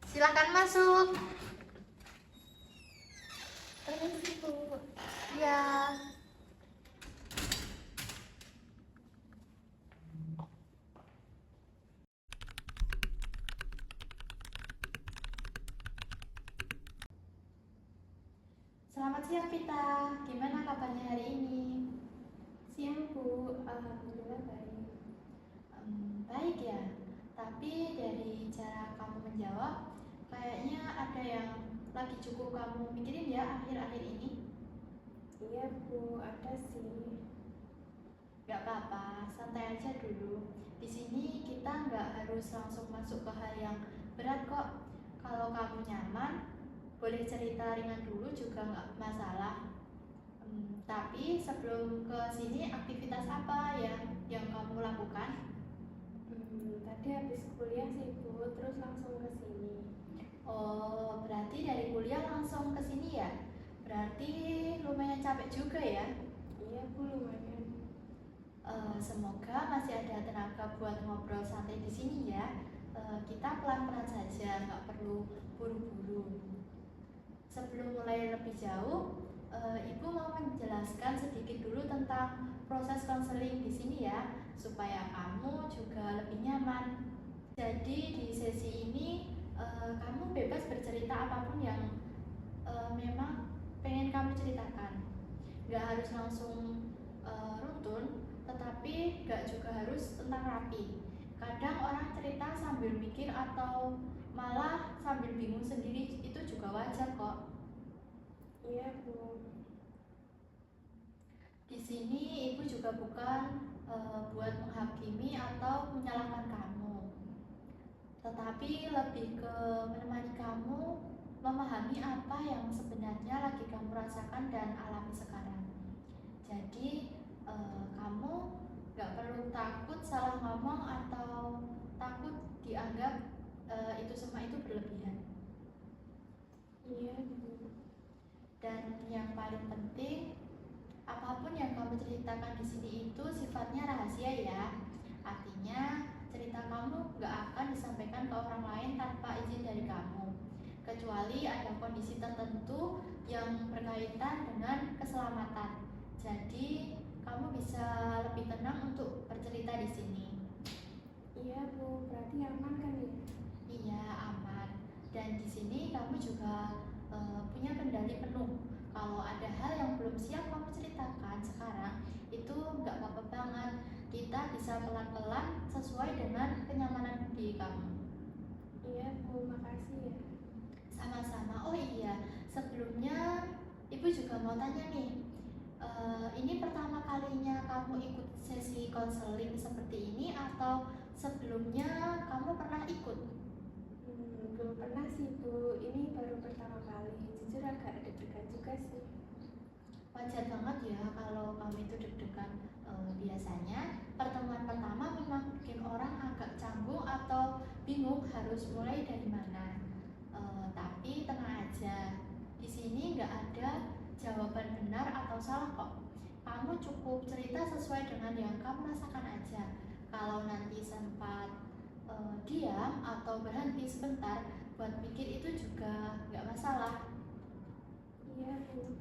Silakan masuk. Permisi, Bu. Ya. Selamat siang Vita. Gimana kabarnya hari ini? Siang, Bu. Alhamdulillah baik. Baik ya. Tapi dari cara kamu menjawab, kayaknya ada yang lagi cukup kamu mikirin ya akhir-akhir ini. Iya, Bu, ada sih. Gak apa-apa, santai aja dulu. Di sini kita nggak harus langsung masuk ke hal yang berat kok. Kalau kamu nyaman, boleh cerita ringan dulu juga nggak masalah. Tapi sebelum ke sini, aktivitas apa yang kamu lakukan? Tadi habis kuliah sih, Bu, terus langsung ke sini. Oh, berarti dari kuliah langsung ke sini ya? Berarti lumayan capek juga ya? Iya, Bu, lumayan. Semoga masih ada tenaga buat ngobrol santai di sini ya. Kita pelan-pelan saja, nggak perlu buru-buru. Sebelum mulai lebih jauh, Ibu mau menjelaskan sedikit dulu tentang proses konseling di sini ya, supaya kamu juga lebih nyaman. Jadi di sesi ini kamu bebas bercerita apapun yang memang pengen kamu ceritakan. Nggak harus langsung runtun, tetapi nggak juga harus tentang rapi. Kadang orang cerita sambil mikir atau malah sambil bingung sendiri, itu juga wajar kok. Iya, Bu. Di sini ibu juga bukan buat menghakimi atau menyalahkan kamu, tetapi lebih ke menemani kamu memahami apa yang sebenarnya lagi kamu rasakan dan alami sekarang. Jadi kamu gak perlu takut salah ngomong atau takut dianggap itu semua itu berlebihan. Iya, Bu. Dan yang paling penting, apapun yang kamu ceritakan di sini itu sifatnya rahasia ya. Artinya cerita kamu gak akan disampaikan ke orang lain tanpa izin dari kamu, kecuali ada kondisi tertentu yang berkaitan dengan keselamatan. Jadi kamu bisa lebih tenang untuk bercerita di sini. Iya, Bu. Berarti aman kan ya? Iya, aman. Dan di sini kamu juga punya kendali penuh. Kalau ada hal yang belum siap kamu ceritakan sekarang, itu nggak apa-apa banget. Kita bisa pelan-pelan sesuai dengan kenyamanan diri kamu. Iya, Bu. Makasih ya. Sama-sama. Oh iya, sebelumnya Ibu juga mau tanya nih. Ini pertama kalinya kamu ikut sesi konseling seperti ini atau sebelumnya kamu pernah ikut? Belum pernah sih, Bu. Ini baru pertama kali. Jujur agak deg-degan juga sih. Wajar banget ya kalau kamu itu deg-degan. Biasanya pertemuan pertama memang bikin orang agak canggung atau bingung harus mulai dari mana. Tapi tenang aja, di sini nggak ada jawaban benar atau salah kok. Kamu cukup cerita sesuai dengan yang kamu rasakan aja. Kalau nanti sempat diam atau berhenti sebentar buat mikir, itu juga nggak masalah. Iya, Bu.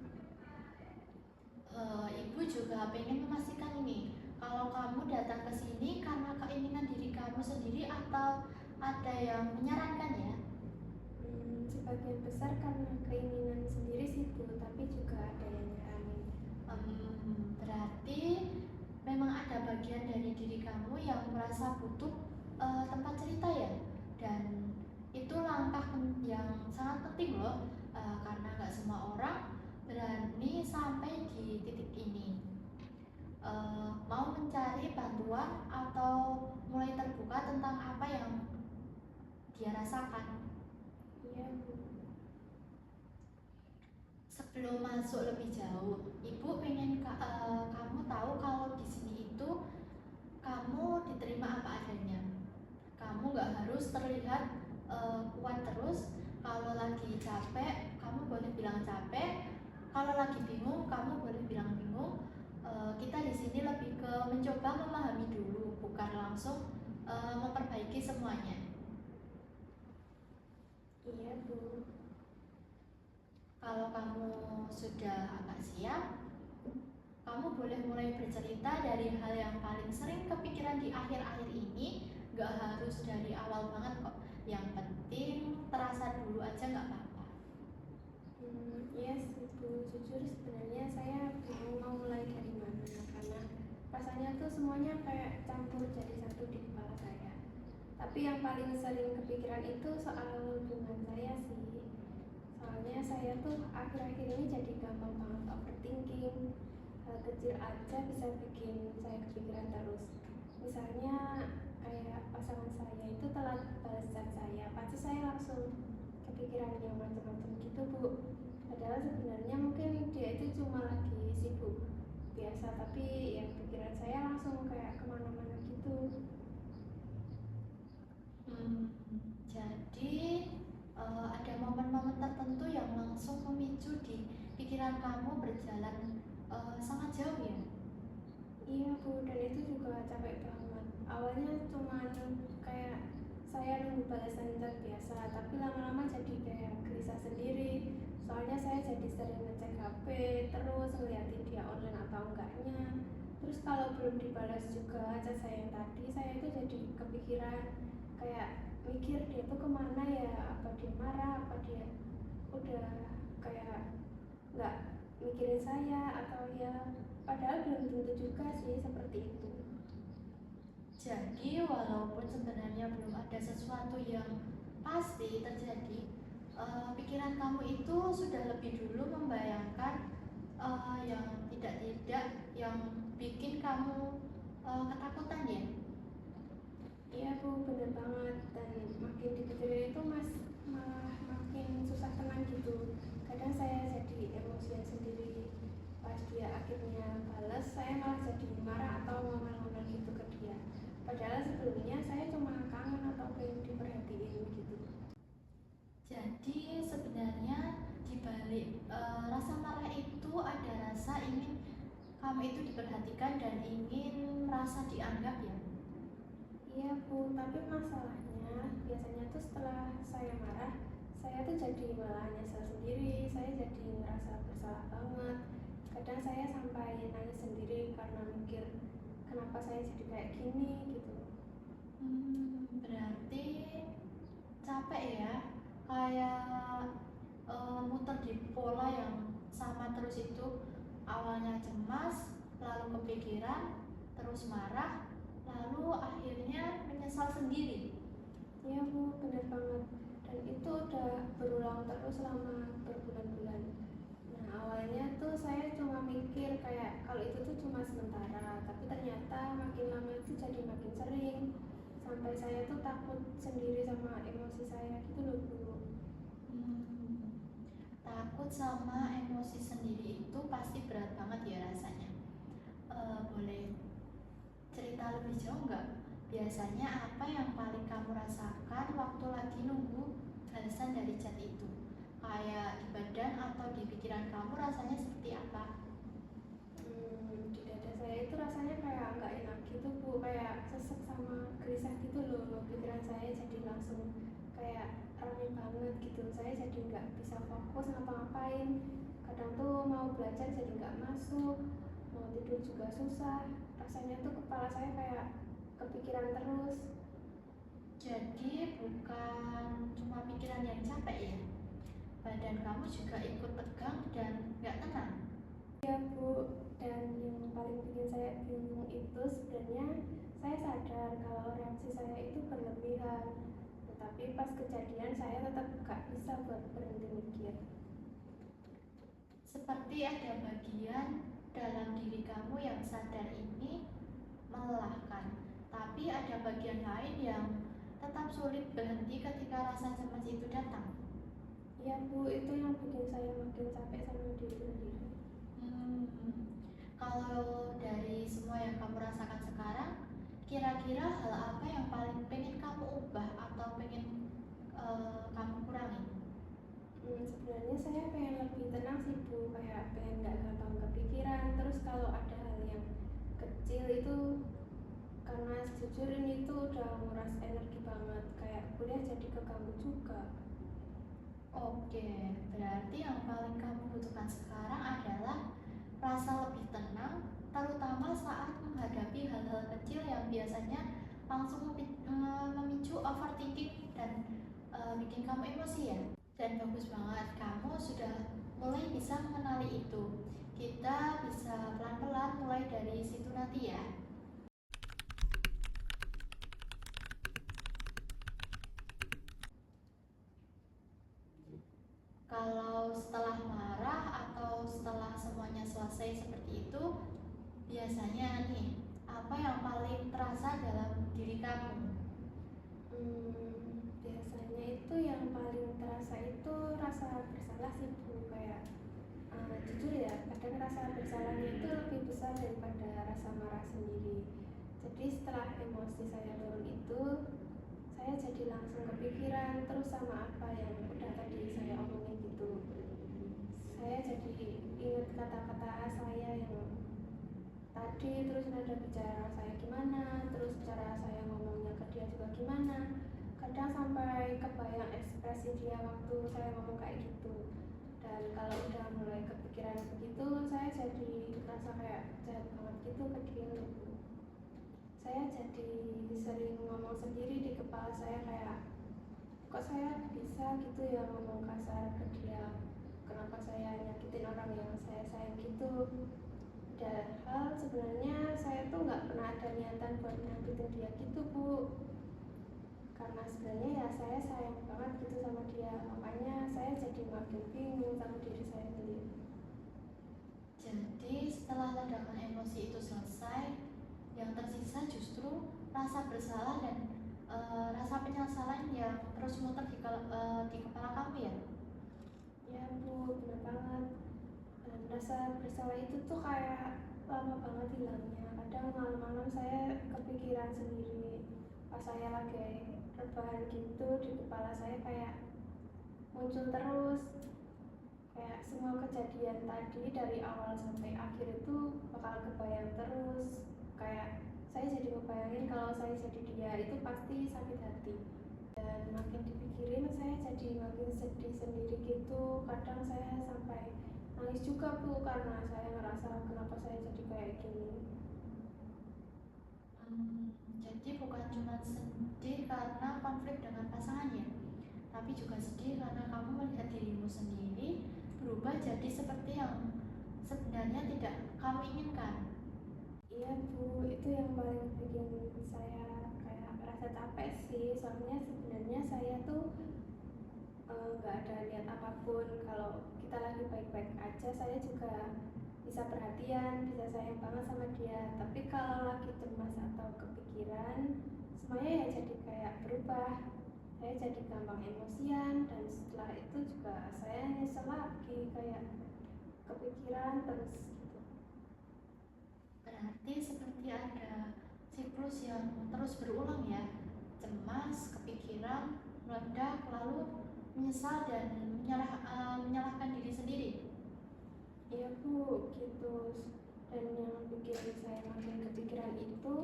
Ibu juga pengen memastikan ini, kalau kamu datang ke sini karena keinginan diri kamu sendiri atau ada yang menyarankan ya? Sebagian besar karena keinginan sendiri sih, Bu. Tapi juga ada yang nyaranin. Berarti memang ada bagian dari diri kamu yang merasa butuh tempat cerita ya? Dan itu langkah yang sangat penting loh, karena nggak semua orang berani sampai di titik ini. Mau mencari bantuan atau mulai terbuka tentang apa yang dia rasakan. Iya, Bu. Sebelum masuk lebih jauh, Ibu pengen kamu tahu kalau di sini itu kamu diterima apa adanya. Kamu nggak harus terlihat kuat terus. Kalau lagi capek, kamu boleh bilang capek. Kalau lagi bingung, kamu boleh bilang bingung. Kita di sini lebih ke mencoba memahami dulu, bukan langsung memperbaiki semuanya. Bu. Kalau kamu sudah agak siap, kamu boleh mulai bercerita dari hal yang paling sering kepikiran di akhir-akhir ini. Gak harus dari awal banget kok. Yang penting terasa dulu aja gak apa-apa. Iya sih Bu, jujur sebenarnya saya bingung mau mulai dari mana karena rasanya tuh semuanya kayak campur jadi satu di kepala saya. Tapi yang paling sering kepikiran itu soal hubungan saya sih. Soalnya saya tuh akhir-akhir ini jadi gampang banget overthinking. Hal kecil aja bisa bikin saya kepikiran terus. Misalnya kayak pasangan saya itu telat balas chat saya, pasti saya langsung kepikiran yang macam-macam gitu Bu. Padahal sebenarnya mungkin dia itu cuma lagi sibuk biasa, tapi ya pikiran saya langsung kayak kemana-mana gitu. Jadi ada momen-momen tertentu yang langsung memicu di pikiran kamu berjalan sangat jauh ya? Iya Bu, dan itu juga capek banget. Awalnya cuma kayak saya nunggu balasan chat biasa, tapi lama-lama jadi kayak gelisah sendiri. Soalnya saya jadi sering ngecek HP, terus ngeliatin dia online atau enggaknya. Terus kalau belum dibalas juga chat saya yang tadi, saya itu jadi kepikiran kayak mikir dia tuh kemana ya, apa dia marah, apa dia udah kayak nggak mikirin saya atau ya, padahal belum tentu juga sih seperti itu. Jadi walaupun sebenarnya belum ada sesuatu yang pasti terjadi, pikiran kamu itu sudah lebih dulu membayangkan yang tidak-tidak yang bikin kamu ketakutan ya? Iya Bu, bener banget. Dan makin dipikirin itu malah makin susah tenang gitu. Kadang saya jadi emosian sendiri. Pas dia akhirnya balas, saya malah jadi marah atau ngomel-ngomel gitu ke dia. Padahal sebelumnya saya cuma kangen atau pengen diperhatiin gitu. Jadi sebenarnya di balik rasa marah itu ada rasa ingin kamu itu diperhatikan dan ingin merasa dianggap ya? Iya Bu, tapi masalahnya biasanya tuh setelah saya marah, saya tuh jadi malah nyesel sendiri, saya jadi ngerasa bersalah banget. Kadang saya sampai nangis sendiri karena mikir kenapa saya jadi kayak gini gitu. Berarti capek ya, kayak muter di pola yang sama terus itu. Awalnya cemas, lalu kepikiran, terus marah, lalu akhirnya menyesal sendiri. Iya Bu, bener banget. Dan itu udah berulang terus selama berbulan-bulan. Nah awalnya tuh saya cuma mikir kayak kalau itu tuh cuma sementara, tapi ternyata makin lama itu jadi makin sering. Sampai saya tuh takut sendiri sama emosi saya gitu loh Bu. Takut sama emosi sendiri itu pasti berat banget ya rasanya. Boleh cerita lebih jauh nggak? Biasanya apa yang paling kamu rasakan waktu lagi nunggu balasan dari chat itu? Kayak di badan atau di pikiran kamu rasanya seperti apa? Di dada saya itu rasanya kayak nggak enak gitu Bu, kayak sesek sama gelisah gitu loh. Pikiran saya jadi langsung kayak rame banget gitu. Saya jadi nggak bisa fokus ngapa-ngapain. Kadang tuh mau belajar jadi nggak masuk, mau tidur juga susah. Rasanya tuh kepala saya kayak kepikiran terus. Jadi bukan cuma pikiran yang capek ya? Badan kamu juga ikut tegang dan nggak tenang. Ya Bu, dan yang paling bikin saya bingung itu sebenarnya saya sadar kalau reaksi saya itu berlebihan, tetapi pas kejadian saya tetap gak bisa buat berhenti mikir. Seperti ada bagian dalam diri kamu yang sadar ini melelahkan, tapi ada bagian lain yang tetap sulit berhenti ketika rasa cemas itu datang. Ya Bu, itu yang bikin saya makin capek sama diri sendiri. Kalau dari semua yang kamu rasakan sekarang, kira-kira hal apa yang paling pengen kamu ubah atau pengen kamu kurangi? Sebenarnya saya pengen lebih tenang sih Bu, kayak pengen gak gampang kepikiran. Terus kalau ada hal yang kecil itu, karena jujur ini tuh udah nguras energi banget, kayak kuliah jadi keganggu juga. Oke, berarti yang paling kamu butuhkan sekarang adalah rasa lebih tenang, terutama saat menghadapi hal-hal kecil yang biasanya langsung memicu overthinking dan bikin kamu emosi ya. Dan bagus banget, kamu sudah mulai bisa mengenali itu. Kita bisa pelan-pelan mulai dari situ nanti ya. Kalau setelah marah atau setelah semuanya selesai seperti itu, biasanya nih, apa yang paling terasa dalam diri kamu? Biasanya itu yang paling terasa itu rasa bersalah sih Bu, kayak jujur ya, kadang rasa bersalahnya itu lebih besar daripada rasa marah sendiri. Jadi setelah emosi saya turun itu, saya jadi langsung kepikiran terus sama apa yang udah tadi saya omongin gitu. Saya jadi ingat kata-kata saya yang tadi, terus nada bicara saya gimana, terus cara saya ngomongnya ke dia juga gimana. Kadang sampai kebayang ekspresi dia waktu saya ngomong kayak gitu. Dan kalau udah mulai kepikiran begitu, saya jadi rasa kayak jahat banget gitu ke dia. Saya jadi sering ngomong sendiri di kepala saya kayak, kok saya bisa gitu ya ngomong kasar ke dia, kenapa saya nyakitin orang yang saya sayang gitu. Padahal sebenarnya saya tuh nggak pernah ada niatan buat nyakitin dia gitu Bu, karena sebenarnya ya saya sayang banget gitu sama dia, makanya saya jadi makin bingung sama diri saya sendiri. Jadi setelah ledakan emosi itu selesai, yang tersisa justru rasa bersalah dan rasa penyesalan yang terus muter di kepala kamu ya? Ya Bu, benar banget. Dan rasa bersalah itu tuh kayak lama banget hilangnya. Kadang malam-malam saya kepikiran sendiri pas saya lagi rebahan gitu, di kepala saya kayak muncul terus, kayak semua kejadian tadi dari awal sampai akhir itu bakal kebayang terus. Kayak saya jadi ngebayangin kalau saya jadi dia itu pasti sakit hati. Dan makin dipikirin saya jadi makin sedih sendiri gitu. Kadang saya sampai nangis juga Bu, karena saya ngerasa kenapa saya jadi kayak gini. Jadi bukan cuma sedih karena konflik dengan pasangan ya, tapi juga sedih karena kamu melihat dirimu sendiri berubah jadi seperti yang sebenarnya tidak kamu inginkan. Iya Bu, itu yang paling bikin saya kayak merasa capek sih. Soalnya sebenarnya saya tuh nggak ada niat apapun. Kalau kita lagi baik-baik aja, saya juga bisa perhatian, bisa sayang banget sama dia. Tapi kalau lagi cemas atau kepikiran, semuanya ya jadi kayak berubah. Saya jadi gampang emosian, dan setelah itu juga saya nyesel lagi, kayak kepikiran terus gitu. Berarti seperti ada siklus yang terus berulang ya, cemas, kepikiran, meledak, lalu menyesal dan menyalahkan diri sendiri. Iya Bu, gitu. Dan yang bikin saya makin kepikiran itu,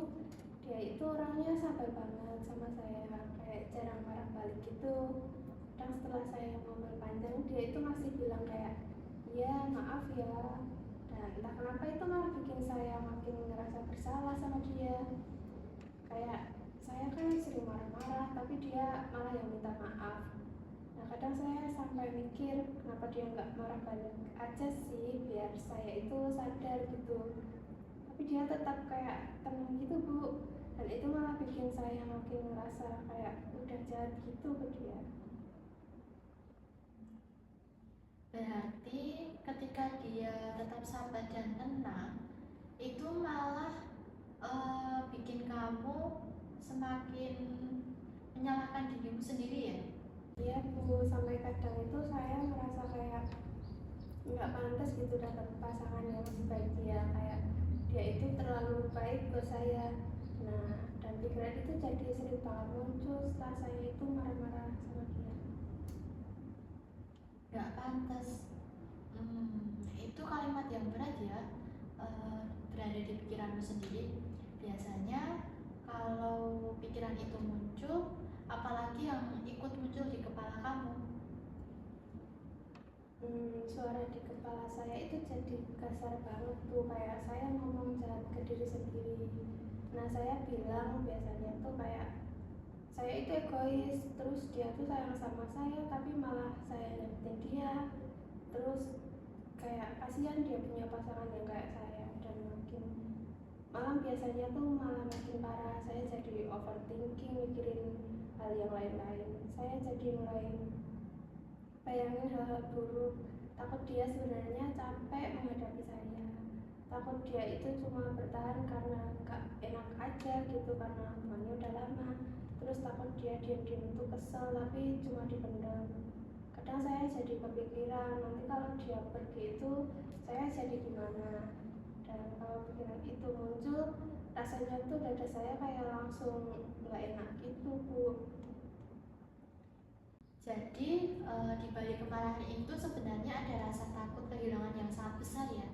dia itu orangnya sabar banget sama saya, kayak jarang marah balik gitu. Dan setelah saya ngomong panjang, dia itu masih bilang kayak, iya maaf ya. Dan entah kenapa itu malah bikin saya makin ngerasa bersalah sama dia. Kayak saya kan sering marah-marah, tapi dia malah yang minta maaf. Nah kadang saya sampai mikir kenapa dia nggak marah balik aja sih, biar saya itu sadar gitu. Tapi dia tetap kayak tenang gitu Bu, dan itu malah bikin saya makin ngerasa kayak udah jahat gitu ke dia. Berarti ketika dia tetap sabar dan tenang, itu malah bikin kamu semakin menyalahkan dirimu sendiri ya? Iya Bu, sampai kadang itu saya merasa kayak nggak pantas gitu dapat pasangan yang sebaik dia, kayak dia itu terlalu baik ke saya. Nah, dan pikiran itu jadi sering banget muncul setelah saya itu marah-marah sama dia. Gak pantas. Itu kalimat yang berat ya, berada di pikiranmu sendiri. Biasanya kalau pikiran itu muncul, apalagi yang ikut muncul di kepala kamu. suara di kepala saya itu jadi kasar banget Bu, kayak saya ngomong jahat ke diri sendiri. Nah saya bilang biasanya tuh kayak saya itu egois, terus dia tuh sayang sama saya tapi malah saya nyakitin dia, terus kayak kasihan dia punya pasangan yang kayak saya, dan malah biasanya tuh malah makin parah, saya jadi overthinking, mikirin hal yang lain-lain, saya jadi mulai bayangin hal-hal buruk, takut dia sebenarnya capek menghadapi saya, takut dia itu cuma bertahan karena gak enak aja gitu, karena hubungannya udah lama, terus takut dia diam-diam itu kesel tapi cuma dipendam. Kadang saya jadi kepikiran nanti kalau dia pergi itu saya jadi gimana, dan kalau pikiran itu muncul rasanya tuh dada saya kayak langsung gak enak gitu Bu. Jadi di balik kemarahan itu sebenarnya ada rasa takut kehilangan yang sangat besar ya.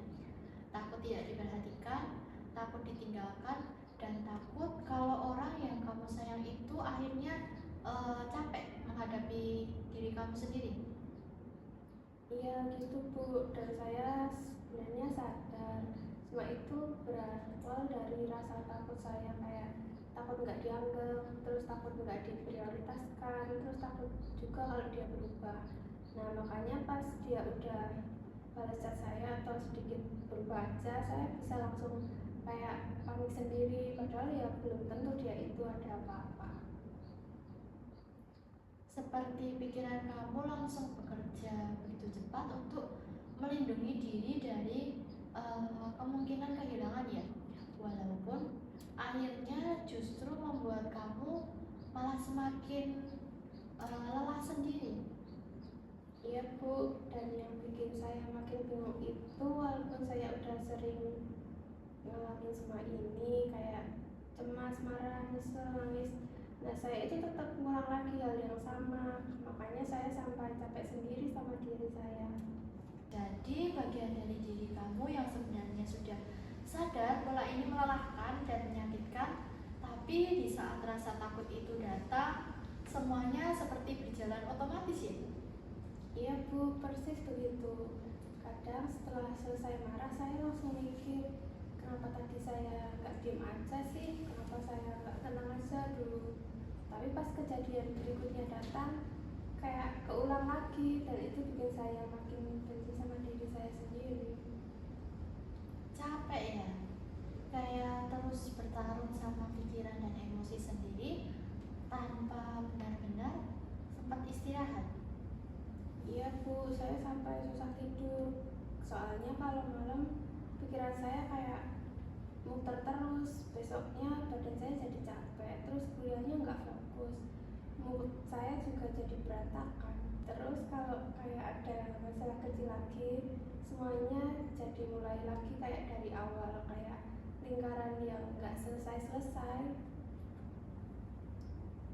Takut tidak diperhatikan, takut ditinggalkan, dan takut kalau orang yang kamu sayang itu akhirnya capek menghadapi diri kamu sendiri. Iya gitu Bu, dan saya sebenarnya sadar semua itu berawal dari rasa takut saya, kayak takut nggak dianggap, terus takut nggak diprioritaskan, terus takut juga kalau dia berubah. Nah makanya pas dia udah balas chat saya atau sedikit berubah aja, saya bisa langsung kayak panik sendiri, padahal ya belum tentu dia itu ada apa-apa. Seperti pikiran kamu langsung bekerja begitu cepat untuk melindungi diri dari kemungkinan kehilangan ya, walaupun akhirnya justru membuat kamu malah semakin lelah sendiri. Iya Bu, dan yang bikin saya makin bingung itu walaupun saya udah sering ngalamin semua ini kayak cemas, marah, nyesel, nangis, nah saya itu tetap ngulang lagi hal yang sama, makanya saya sampai capek sendiri sama diri saya. Jadi bagian dari diri kamu yang sebenarnya sudah sadar pola ini melelahkan dan menyakitkan, tapi di saat rasa takut itu datang, semuanya seperti berjalan otomatis ya. Iya Bu, persis begitu. Kadang setelah selesai marah saya langsung mikir, kenapa tadi saya nggak diem aja sih, kenapa saya nggak tenang aja dulu. Tapi pas kejadian berikutnya datang, kayak keulang lagi, dan itu bikin saya makin benci sama diri saya sendiri. Capek ya, kayak terus bertarung sama pikiran dan emosi sendiri tanpa benar-benar sempat istirahat. Iya Bu, saya sampai susah tidur. Soalnya kalau malam pikiran saya kayak muter terus. Besoknya badan saya jadi capek, terus kuliahnya nggak fokus. Mood saya juga jadi berantakan. Terus kalau kayak ada masalah kecil lagi, semuanya jadi mulai lagi kayak dari awal, kayak lingkaran yang nggak selesai-selesai.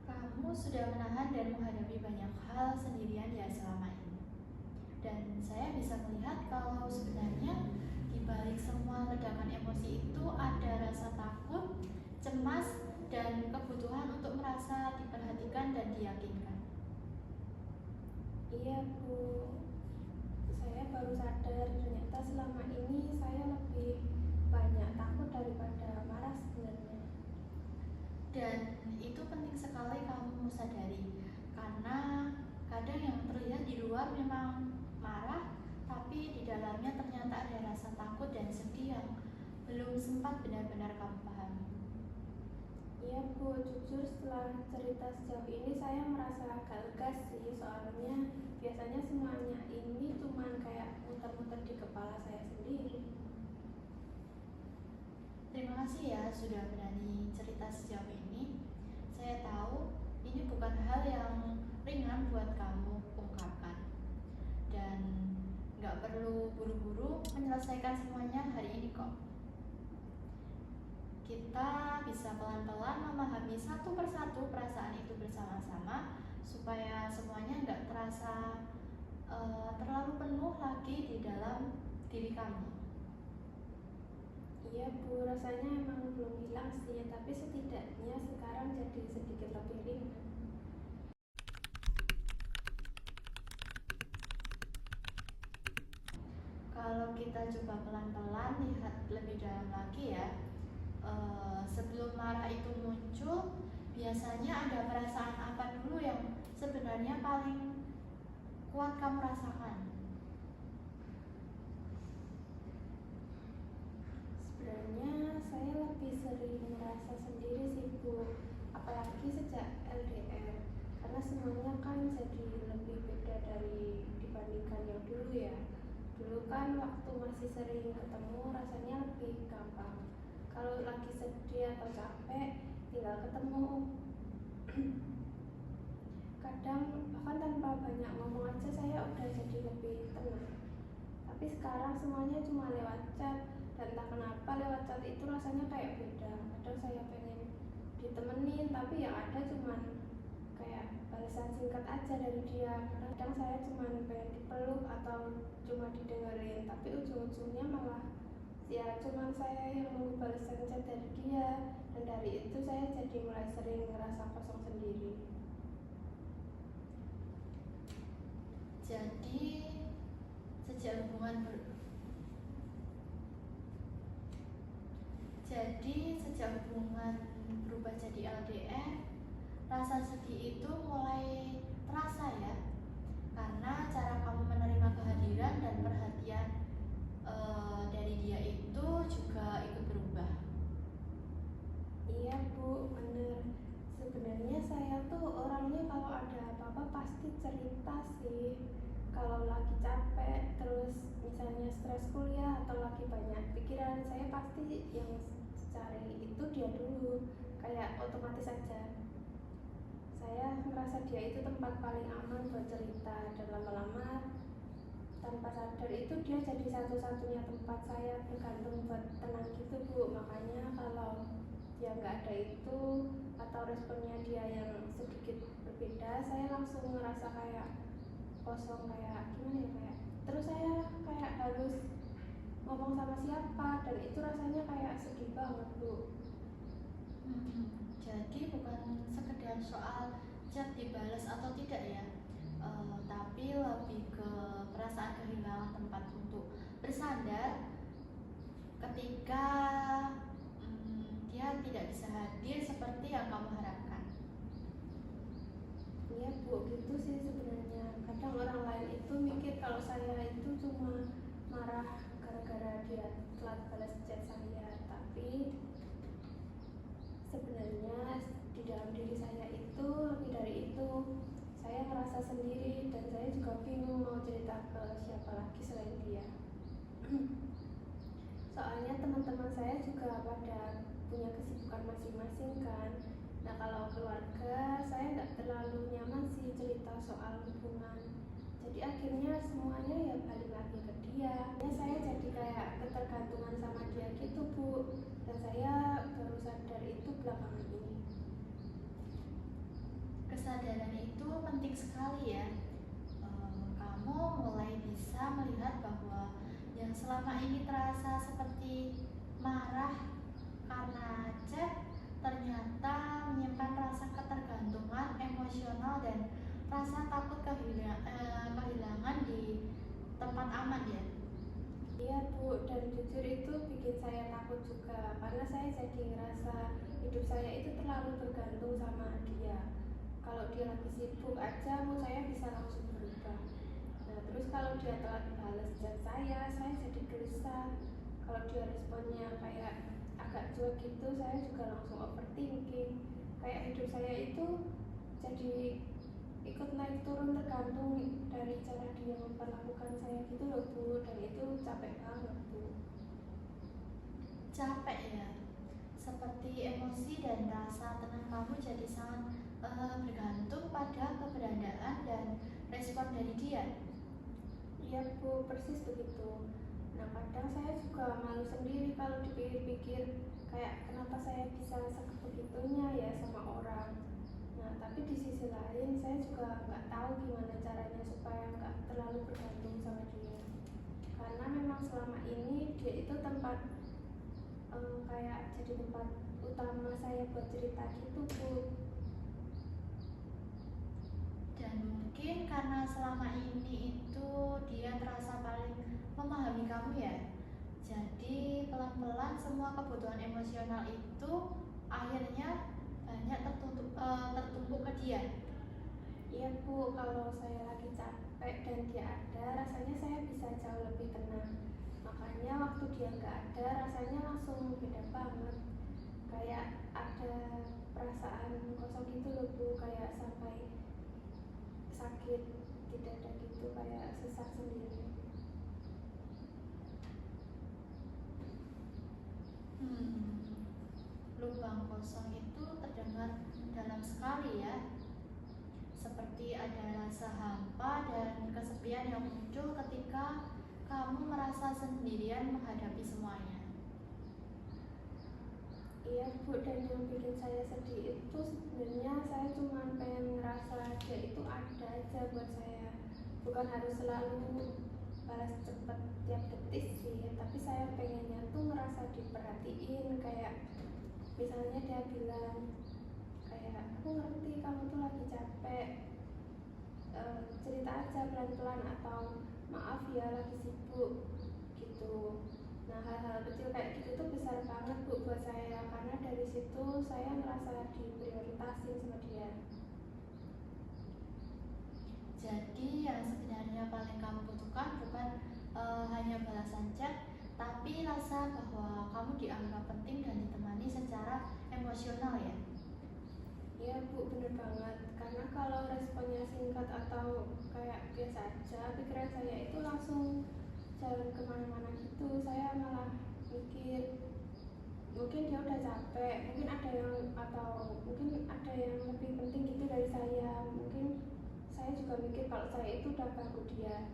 Kamu sudah menahan dan menghadapi banyak hal sendirian ya selama ini. Dan saya bisa melihat kalau sebenarnya di balik semua ledakan emosi itu ada rasa takut, cemas, dan kebutuhan untuk merasa diperhatikan dan diyakinkan. Iya Bu, saya baru sadar ternyata selama ini saya lebih banyak takut daripada marah sebenarnya. Dan itu penting sekali kamu sadari, karena kadang yang terlihat di luar memang marah, tapi di dalamnya ternyata ada rasa takut dan sedih yang belum sempat benar-benar kamu pahami. Iya Bu, jujur setelah cerita sejauh ini saya merasa agak lega sih, soalnya biasanya semuanya ini cuman kayak muter-muter di kepala saya sendiri. Terima kasih ya sudah berani cerita sejauh ini. Saya tahu ini bukan hal yang ringan buat kamu ungkapkan, dan gak perlu buru-buru menyelesaikan semuanya hari ini kok. Kita bisa pelan-pelan memahami satu persatu perasaan itu bersama-sama supaya semuanya gak terasa terlalu penuh lagi di dalam diri kamu. Iya Bu, rasanya emang belum hilang sih, tapi setidaknya sekarang jadi sedikit lebih ringan. kalau kita coba pelan-pelan lihat lebih dalam lagi ya, sebelum marah itu muncul, biasanya ada perasaan apa dulu yang sebenarnya paling kuat kamu rasakan? Sebenarnya saya lebih sering merasa sendiri sih Bu, apalagi sejak LDR, karena semuanya kan jadi lebih beda dari dibandingkan yang dulu ya. Dulu kan waktu masih sering ketemu rasanya lebih gampang. Kalau lagi sedih atau capek tinggal ketemu. Kadang bahkan tanpa banyak ngomong aja saya udah jadi lebih tenang. Tapi sekarang semuanya cuma lewat chat, dan entah kenapa lewat chat itu rasanya kayak beda. Kadang saya pengen ditemenin tapi yang ada cuma kayak balasan singkat aja dari dia. Kadang saya cuma pengen dipeluk atau cuma didengerin, tapi ujung-ujungnya malah ya cuma saya yang mau balasan chat dari dia. Dan dari itu saya jadi mulai sering ngerasa kosong sendiri. Jadi sejak hubungan berubah jadi LDR, rasa sedih itu mulai terasa ya, karena cara kamu menerima kehadiran dan perhatian dari dia itu juga ikut berubah. Iya Bu, bener. Sebenarnya saya tuh orangnya kalau ada apa-apa pasti cerita sih. Kalau lagi capek, terus misalnya stres kuliah atau lagi banyak pikiran, saya pasti yang cari itu dia dulu. Kayak otomatis aja. Saya merasa dia itu tempat paling aman buat cerita, dan lama-lama tanpa sadar itu dia jadi satu-satunya tempat saya bergantung buat tenang gitu Bu. Makanya kalau dia nggak ada itu atau responnya dia yang sedikit berbeda, saya langsung ngerasa kayak kosong, kayak gimana ya, kayak terus saya kayak harus ngomong sama siapa, dan itu rasanya kayak sedih banget Bu. Jadi bukan sekedar soal chat dibalas atau tidak ya, tapi lebih ke perasaan kehilangan tempat untuk bersandar ketika dia tidak bisa hadir seperti yang kamu harapkan. Iya Bu, gitu sih sebenarnya. Kadang orang lain itu mikir kalau saya itu cuma marah gara-gara dia telat balas chat saya, tapi sebenarnya di dalam diri saya itu lebih dari itu. Saya merasa sendiri dan saya juga bingung mau cerita ke siapa lagi selain dia. Soalnya teman-teman saya juga pada punya kesibukan masing-masing kan. Nah kalau keluarga saya nggak terlalu nyaman sih cerita soal hubungan. Jadi akhirnya semuanya ya balik lagi ke dia. Saya jadi kayak ketergantungan sama dia gitu Bu. Dan saya baru sadar itu belakangan ini. Kesadaran itu penting sekali ya. Kamu mulai bisa melihat bahwa yang selama ini terasa seperti marah karena chat ternyata menyimpan rasa ketergantungan emosional dan rasa takut kehilangan di tempat aman ya. Iya Bu, dan jujur itu bikin saya takut juga, karena saya jadi ngerasa hidup saya itu terlalu bergantung sama dia. Kalau dia lagi sibuk aja, mood saya bisa langsung berubah. Nah terus kalau dia telat balas chat saya jadi gelisah. Kalau dia responnya kayak agak cuek gitu, saya juga langsung overthinking. Kayak hidup saya itu jadi ikut naik turun tergantung dari cara dia memperlakukan saya gitu loh Bu, dan itu capek banget Bu. Capek ya, seperti emosi dan rasa tenang kamu jadi sangat bergantung pada keberadaan dan respon dari dia. Iya Bu, persis begitu. Nah kadang saya juga malu sendiri kalau dipikir-pikir, kayak kenapa saya bisa sebegitunya ya sama orang. Nah tapi di sisi lain saya juga nggak tahu gimana caranya supaya nggak terlalu bergantung sama dia. Karena memang selama ini dia itu tempat kayak jadi tempat utama saya buat cerita gitu Bu. Dan mungkin karena selama ini itu dia terasa paling memahami kamu ya. Jadi pelan-pelan semua kebutuhan emosional itu akhirnya banyak tertumpuk ke dia. Iya Bu, kalau saya lagi capek dan dia ada, rasanya saya bisa jauh lebih tenang. Makanya waktu dia nggak ada, rasanya langsung beda banget. Kayak ada perasaan kosong gitu loh Bu, kayak sampai sakit di dada gitu, kayak sesak sendiri. Lubang kosong itu terdengar dalam sekali ya. Seperti ada rasa hampa dan kesepian yang muncul ketika kamu merasa sendirian menghadapi semuanya. Iya Bu, dan yang bikin saya sedih itu sebenarnya saya cuma pengen ngerasa dia itu ada aja buat saya. Bukan harus selalu balas cepet tiap detik sih, tapi saya pengennya tuh ngerasa diperhatiin. Kayak misalnya dia bilang kayak, aku ngerti kamu tuh lagi capek, cerita aja pelan-pelan, atau maaf ya lagi sibuk gitu. Nah, hal-hal kecil kayak gitu tuh besar banget Bu buat saya, karena dari situ saya ngerasa diprioritasin sama dia. Jadi yang sebenarnya paling kamu butuhkan bukan hanya balasan chat, tapi rasa bahwa kamu dianggap penting dan ditemani secara emosional ya. Iya Bu, bener banget. Karena kalau responnya singkat atau kayak biasa aja, pikiran saya itu langsung jalan kemana-mana gitu. Saya malah mikir mungkin dia udah capek, mungkin ada yang lebih penting gitu dari saya. Mungkin saya juga mikir kalau saya itu udah ganggu dia.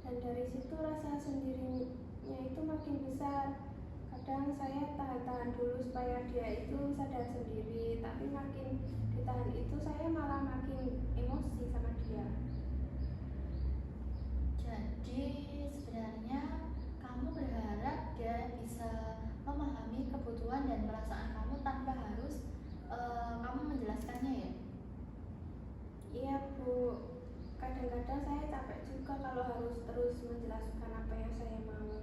Dan dari situ rasa sendirinya itu makin besar. Kadang saya tahan-tahan dulu supaya dia itu sadar sendiri, tapi makin ditahan itu saya malah makin emosi sama dia. Jadi sebenarnya kamu berharap dia bisa memahami kebutuhan dan perasaan kamu tanpa harus kamu menjelaskannya ya? Iya Bu, kadang-kadang saya capek juga kalau harus terus menjelaskan apa yang saya mau.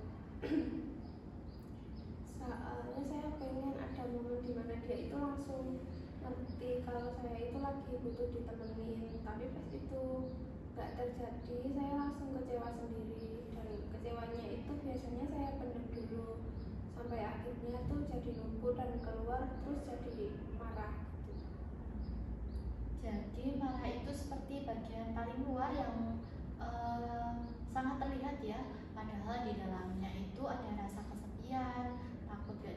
Soalnya saya pengen ada momen dimana dia itu langsung ngerti kalau saya itu lagi butuh ditemenin, tapi pas itu gak terjadi, saya langsung kecewa sendiri. Dan kecewanya itu biasanya saya pendam dulu sampai akhirnya tuh jadi numpuk dan keluar, terus jadi marah gitu. Jadi marah itu seperti bagian paling luar yang sangat terlihat ya. Padahal di dalamnya itu ada rasa kesepian, takut gak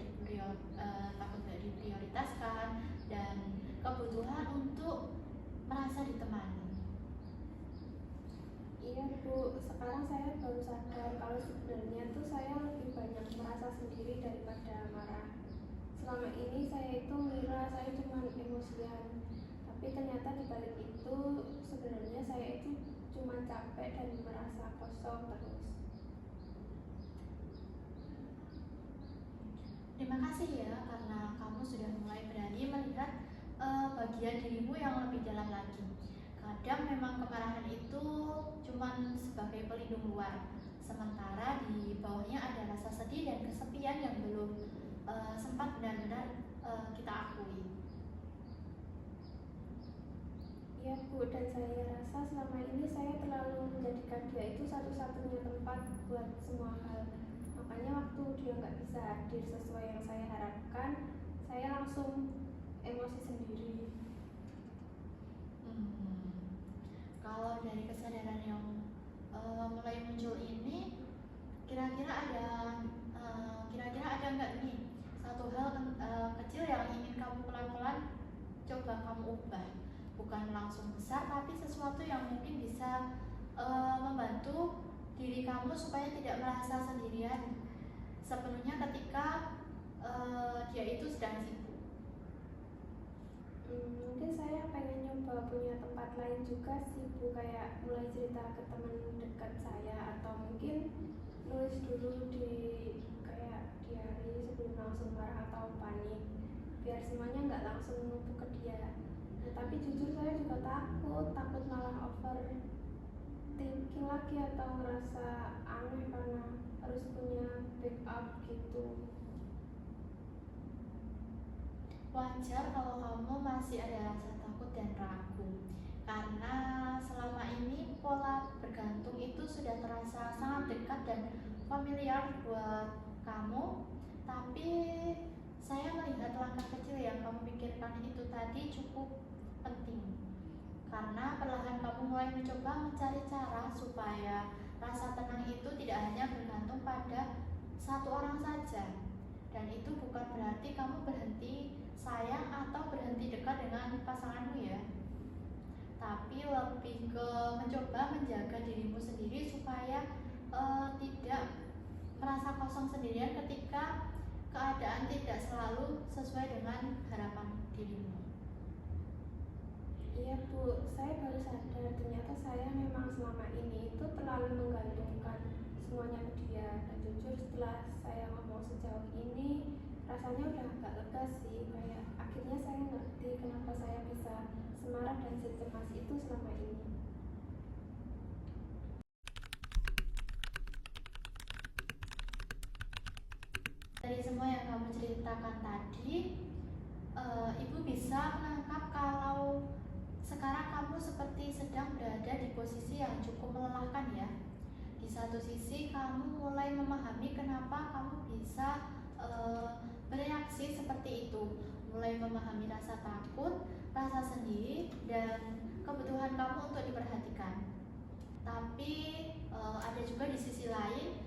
diprioritaskan, dan kebutuhan untuk merasa ditemani. Iya Bu, sekarang saya baru sadar kalau sebenarnya tuh saya lebih banyak merasa sendiri daripada marah. Selama ini saya itu ngira saya cuma emosian, tapi ternyata di balik itu sebenarnya saya itu cuma capek dan merasa kosong terus. Terima kasih ya karena kamu sudah mulai berani melihat bagian dirimu yang lebih dalam lagi. Kadang memang kemarahan itu cuma sebagai pelindung luar, sementara di bawahnya ada rasa sedih dan kesepian yang belum sempat benar-benar kita akui. Iya Bu, dan saya rasa selama ini saya terlalu menjadikan dia itu satu-satunya tempat buat semua hal. Makanya waktu dia nggak bisa hadir sesuai yang saya harapkan, saya langsung emosi sendiri. Kalau dari kesadaran yang mulai muncul ini, kira-kira ada nggak nih satu hal kecil yang ingin kamu pelan-pelan coba kamu ubah? Bukan langsung besar, tapi sesuatu yang mungkin bisa membantu diri kamu supaya tidak merasa sendirian sepenuhnya ketika dia itu sedang sibuk. Mungkin saya pengen nyoba punya tempat lain juga sih Bu, kayak mulai cerita ke teman dekat saya, atau mungkin nulis dulu di kayak diary sebelum langsung marah atau panik, biar semuanya nggak langsung numpuk ke dia. Nah, tapi jujur saya juga takut malah overthinking lagi lagi atau ngerasa aneh karena harus punya backup gitu. Wajar kalau kamu masih ada rasa takut dan ragu, karena selama ini pola bergantung itu sudah terasa sangat dekat dan familiar buat kamu. Tapi saya melihat langkah kecil yang kamu pikirkan itu tadi cukup penting, karena perlahan kamu mulai mencoba mencari cara supaya rasa tenang itu tidak hanya bergantung pada satu orang saja. Dan itu bukan berarti kamu berhenti sayang atau berhenti dekat dengan pasanganmu ya, tapi lebih ke mencoba menjaga dirimu sendiri supaya tidak merasa kosong sendirian ketika keadaan tidak selalu sesuai dengan harapan dirimu. Iya Bu, saya baru sadar ternyata saya memang selama ini itu terlalu menggantungkan semuanya ke dia. Dan jujur setelah saya ngomong sejauh ini, rasanya udah agak lega sih. Kayak akhirnya saya ngerti kenapa saya bisa semarah dan secemas itu selama ini. Dari semua yang kamu ceritakan tadi, ibu bisa menangkap kalau sekarang kamu seperti sedang berada di posisi yang cukup melelahkan ya. Di satu sisi kamu mulai memahami kenapa kamu bisa bereaksi seperti itu, mulai memahami rasa takut, rasa sendiri, dan kebutuhan kamu untuk diperhatikan. Tapi ada juga di sisi lain,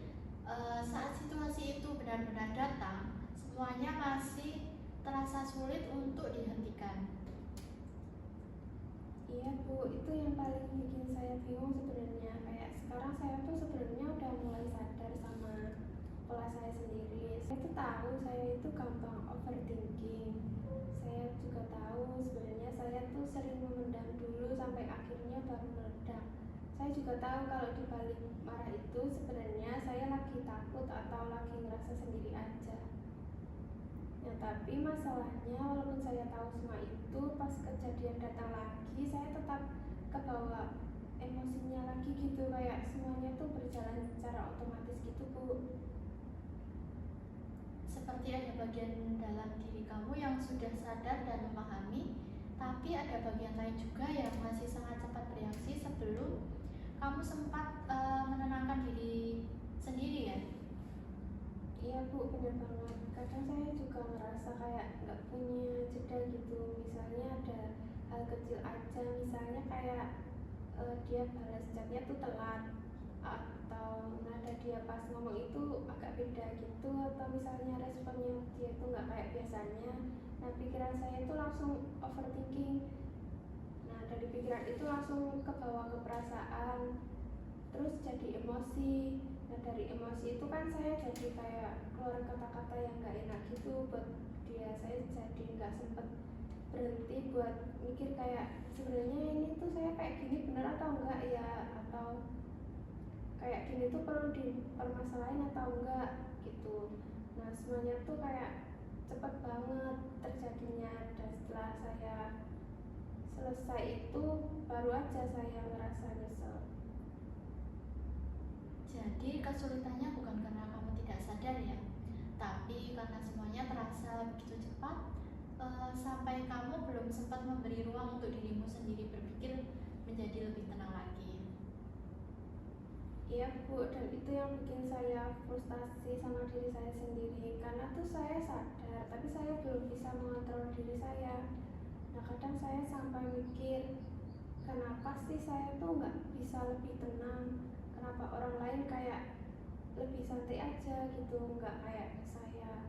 saat situasi itu benar-benar datang, semuanya masih terasa sulit untuk dihentikan. Iya Bu, itu yang paling bikin saya bingung sebenarnya. Kayak sekarang saya tuh sebenarnya udah mulai sadar sama pola saya sendiri. Saya tuh tahu saya itu gampang overthinking. Saya juga tahu sebenarnya saya tuh sering memendam dulu sampai akhirnya baru meledak. Saya juga tahu kalau di balik marah itu sebenarnya saya lagi takut atau lagi ngerasa sendiri aja. Ya, tapi masalahnya walaupun saya tahu semua itu, pas kejadian datang lagi saya tetap kebawa emosinya lagi gitu. Kayak semuanya tuh berjalan secara otomatis gitu Bu. Seperti ada bagian dalam diri kamu yang sudah sadar dan memahami, tapi ada bagian lain juga yang masih sangat cepat bereaksi sebelum kamu sempat menenangkan diri sendiri ya. Iya Bu, benar banget. Kadang saya juga ngerasa kayak nggak punya jeda gitu. Misalnya ada hal kecil aja, misalnya kayak dia balas chatnya tuh telat, atau nada dia pas ngomong itu agak beda gitu, atau misalnya responnya dia itu nggak kayak biasanya. Nah pikiran saya itu langsung overthinking. Nah dari pikiran itu langsung ke bawah ke perasaan, terus jadi emosi. Nah dari emosi itu kan saya jadi kayak keluar kata-kata yang nggak enak gitu buat dia. Saya jadi nggak sempet berhenti buat mikir kayak sebenarnya ini tuh saya kayak gini bener atau enggak ya, atau kayak gini tuh perlu dipermasalahin atau enggak gitu. Nah semuanya tuh kayak cepet banget terjadinya, dan setelah saya selesai itu baru aja saya ngerasa nyesel. Jadi kesulitannya bukan karena kamu tidak sadar ya, tapi karena semuanya terasa begitu cepat, sampai kamu belum sempat memberi ruang untuk dirimu sendiri berpikir menjadi lebih tenang lagi. Iya Bu, dan itu yang bikin saya frustasi sama diri saya sendiri. Karena tuh saya sadar, tapi saya belum bisa mengontrol diri saya. Nah kadang saya sampai mikir, kenapa sih saya tuh nggak bisa lebih tenang? Kenapa orang lain kayak lebih santai aja gitu, nggak kayak saya.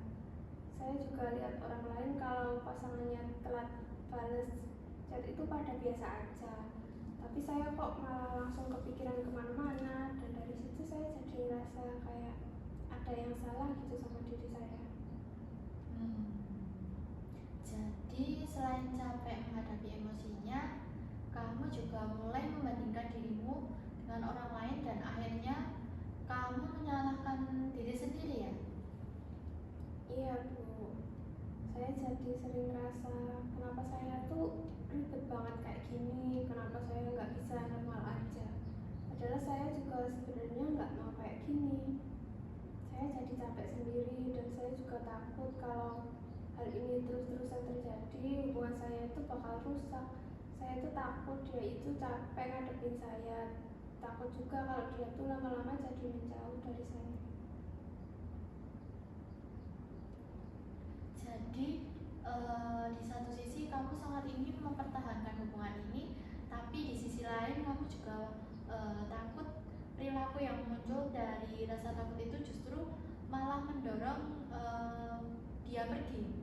Saya juga lihat orang lain kalau pasangannya telat bales chat itu pada biasa aja, tapi saya kok malah langsung kepikiran kemana-mana. Dan dari situ saya jadi ngerasa kayak ada yang salah gitu sama diri saya. Jadi selain capek menghadapi emosinya, kamu juga mulai membandingkan dirimu dengan orang lain dan akhirnya kamu menyalahkan diri sendiri ya? Iya Bu, saya jadi sering ngerasa kenapa saya tuh ribet banget kayak gini, kenapa saya nggak bisa normal aja. Padahal saya juga sebenarnya nggak mau kayak gini. Saya jadi capek sendiri dan saya juga takut kalau hal ini terus-terusan terjadi, hubungan saya itu bakal rusak. Saya itu takut dia itu capek ngadepin saya. Takut juga kalau dia tuh lama-lama jadi menjauh dari saya. Jadi di satu sisi kamu sangat ingin mempertahankan hubungan ini, tapi di sisi lain kamu juga takut perilaku yang muncul dari rasa takut itu justru malah mendorong dia pergi.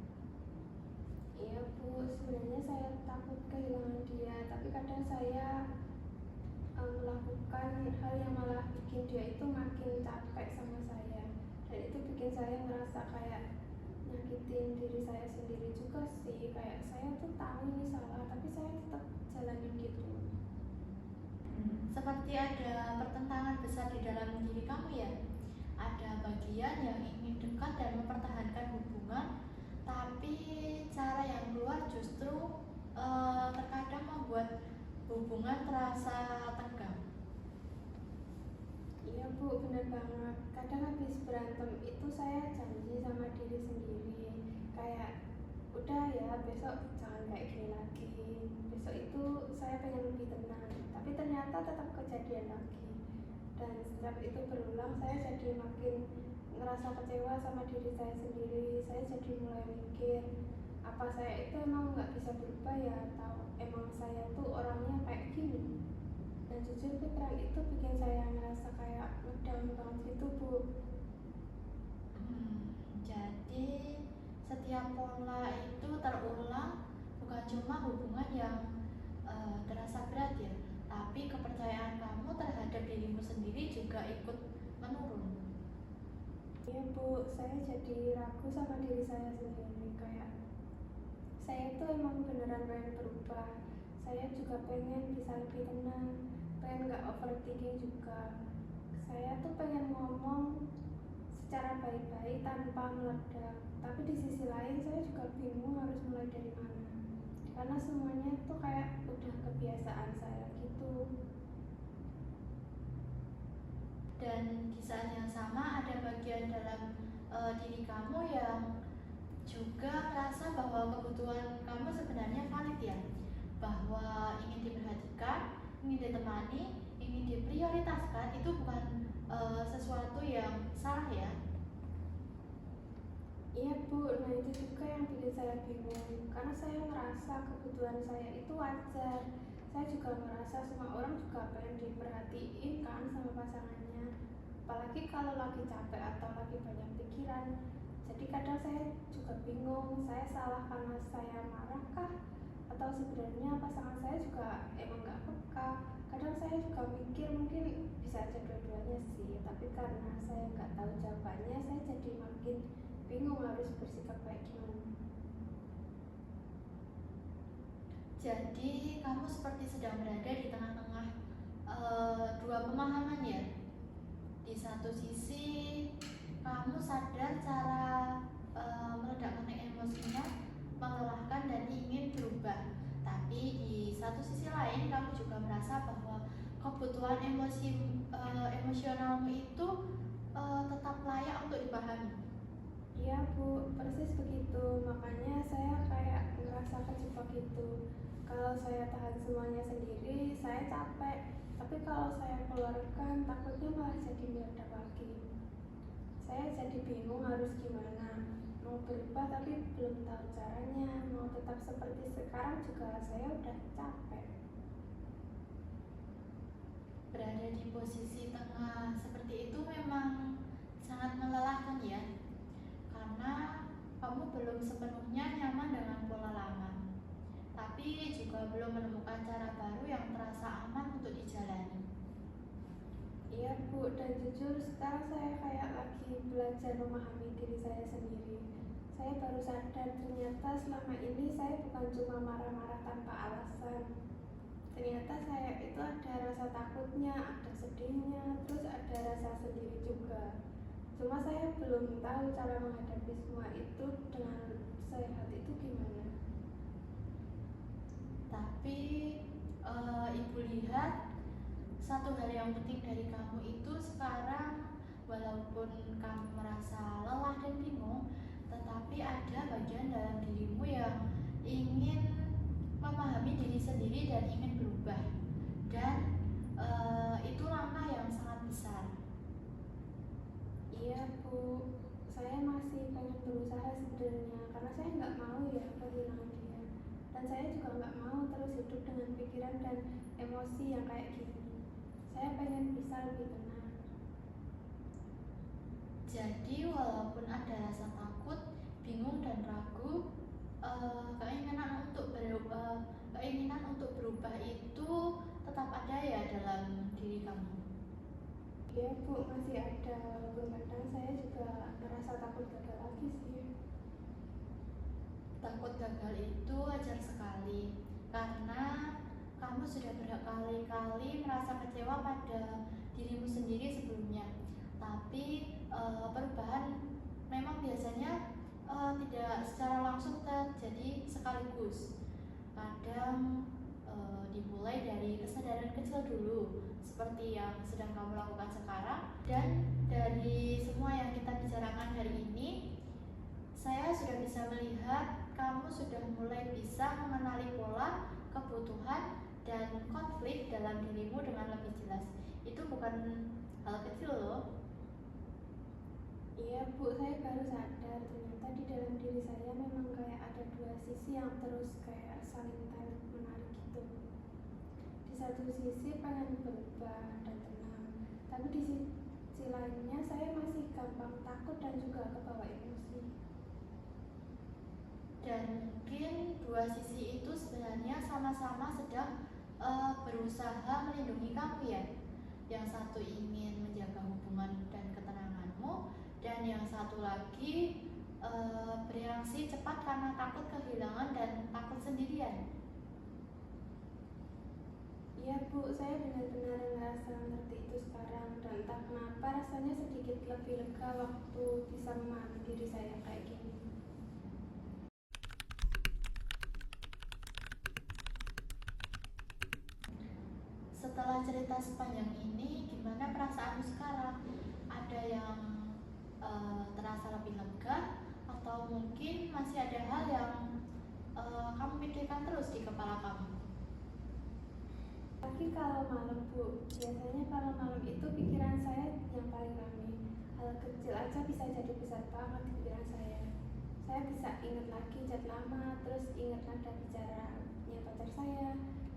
Iya Bu, sebenarnya saya takut kehilangan dia, tapi kadang saya melakukan hal yang malah bikin dia itu makin capek sama saya, dan itu bikin saya ngerasa kayak nyakitin diri saya sendiri juga sih. Kayak saya tuh tahu ini salah, tapi saya tetap jalanin gitu. Seperti ada pertentangan besar di dalam diri kamu ya. Ada bagian yang ingin dekat dan mempertahankan hubungan, tapi cara yang keluar justru terkadang membuat hubungan terasa tegang. Iya Bu, benar banget. Kadang habis berantem itu saya janji sama diri sendiri, kayak udah ya besok jangan kayak gini lagi. Besok itu saya pengen lebih tenang, tapi ternyata tetap kejadian lagi. Dan setiap itu berulang, saya jadi makin ngerasa kecewa sama diri saya sendiri. Saya jadi mulai mikir, apa saya itu emang nggak bisa berubah ya, atau emang saya tuh orangnya kayak gini. Dan jujur pikiran itu bikin saya ngerasa kayak ngedown banget gitu Bu. Jadi setiap pola itu terulang, bukan cuma hubungan yang terasa berat ya, tapi kepercayaan kamu terhadap dirimu sendiri juga ikut menurun. Iya Bu, saya jadi ragu sama diri saya sendiri. Kayak saya itu emang beneran pengen berubah. Saya juga pengen bisa lebih tenang, pengen gak overthinking juga. Saya tuh pengen ngomong secara baik-baik tanpa meledak, tapi di sisi lain saya juga bingung harus mulai dari mana, karena semuanya tuh kayak udah kebiasaan saya gitu. Dan di saat yang sama ada bagian dalam diri kamu yang juga merasa bahwa kebutuhan kamu sebenarnya valid ya, bahwa ingin diperhatikan, ingin ditemani, ingin diprioritaskan itu bukan sesuatu yang salah ya. Iya Bu, nah itu juga yang bikin saya bingung, karena saya ngerasa kebutuhan saya itu wajar. Saya juga ngerasa semua orang juga pengen diperhatiin kan sama pasangannya, apalagi kalau lagi capek atau lagi banyak pikiran. Jadi kadang saya juga bingung, saya salah karena saya marah kah? Atau sebenarnya pasangan saya juga emang gak peka. Kadang saya juga mikir mungkin bisa aja dua-duanya sih, tapi karena saya gak tahu jawabannya, saya jadi makin bingung harus bersikap kayak gimana. Jadi kamu seperti sedang berada di tengah-tengah dua pemahaman ya. Di satu sisi kamu sadar cara meledakkan emosinya melelahkan dan ingin berubah, tapi di satu sisi lain kamu juga merasa bahwa kebutuhan emosionalmu itu tetap layak untuk dipahami. Iya Bu, persis begitu. Makanya saya kayak ngerasa kejebak gitu. Kalau saya tahan semuanya sendiri, saya capek. Tapi kalau saya keluarkan, takutnya malah jadi meledak lagi. Saya jadi bingung harus gimana. Mau berubah tapi belum tahu caranya. Mau tetap seperti sekarang juga saya udah capek. Berada di posisi tengah seperti itu memang sangat melelahkan ya, karena kamu belum sepenuhnya nyaman dengan pola lama, tapi juga belum menemukan cara baru yang terasa aman untuk dijalani. Iya Bu, dan jujur sekarang saya kayak lagi belajar memahami diri saya sendiri. Saya baru sadar ternyata selama ini saya bukan cuma marah-marah tanpa alasan. Ternyata saya itu ada rasa takutnya, ada sedihnya, terus ada rasa sendiri juga. Cuma saya belum tahu cara menghadapi semua itu dengan sehat itu gimana. Tapi ibu lihat satu hal yang penting dari kamu itu sekarang, walaupun kamu merasa lelah dan bingung, tetapi ada bagian dalam dirimu yang ingin memahami diri sendiri dan ingin berubah. Dan itu langkah yang sangat besar. Iya Bu, saya masih pengen berusaha sebenarnya karena saya nggak mau ya kehilangan dia, dan saya juga nggak mau terus hidup dengan pikiran dan emosi yang kayak gini. Saya pengen bisa lebih tenang. Jadi walaupun ada rasa takut, bingung dan ragu, keinginan untuk berubah itu tetap ada ya dalam diri kamu. Iya Bu, masih ada, walaupun kadang saya juga merasa takut gagal lagi sih. Takut gagal itu wajar sekali, karena kamu sudah berkali-kali merasa kecewa pada dirimu sendiri sebelumnya. Tapi perubahan memang biasanya tidak secara langsung terjadi sekaligus. Kadang dimulai dari kesadaran kecil dulu, seperti yang sedang kamu lakukan sekarang. Dan dari semua yang kita bicarakan hari ini, saya sudah bisa melihat kamu sudah mulai bisa mengenali pola, kebutuhan, dan konflik dalam dirimu dengan lebih jelas. Itu bukan hal kecil loh. Iya Bu, saya baru sadar ternyata di dalam diri saya memang kayak ada dua sisi yang terus kayak saling tarik menarik gitu. Di satu sisi pengen berubah dan tenang, tapi di sisi lainnya saya masih gampang takut dan juga kebawa emosi. Dan mungkin dua sisi itu sebenarnya sama-sama sedang berusaha melindungi kamu ya. Yang satu ingin menjaga hubungan dan ketenanganmu, dan yang satu lagi bereaksi cepat karena takut kehilangan dan takut sendirian. Iya Bu, saya benar-benar ngerasa ngerti itu sekarang, dan entah kenapa rasanya sedikit lebih lega waktu bisa memahami diri saya kayak gini. Setelah cerita sepanjang ini, gimana perasaanmu sekarang? Ada yang terasa lebih lega, atau mungkin masih ada hal yang kamu pikirkan terus di kepala kamu? Tapi kalau malam Bu, biasanya kalau malam itu pikiran saya yang paling ramai. Hal kecil aja bisa jadi besar banget di pikiran saya. Saya bisa ingat lagi chat lama, terus ingat nada bicaranya pacar saya,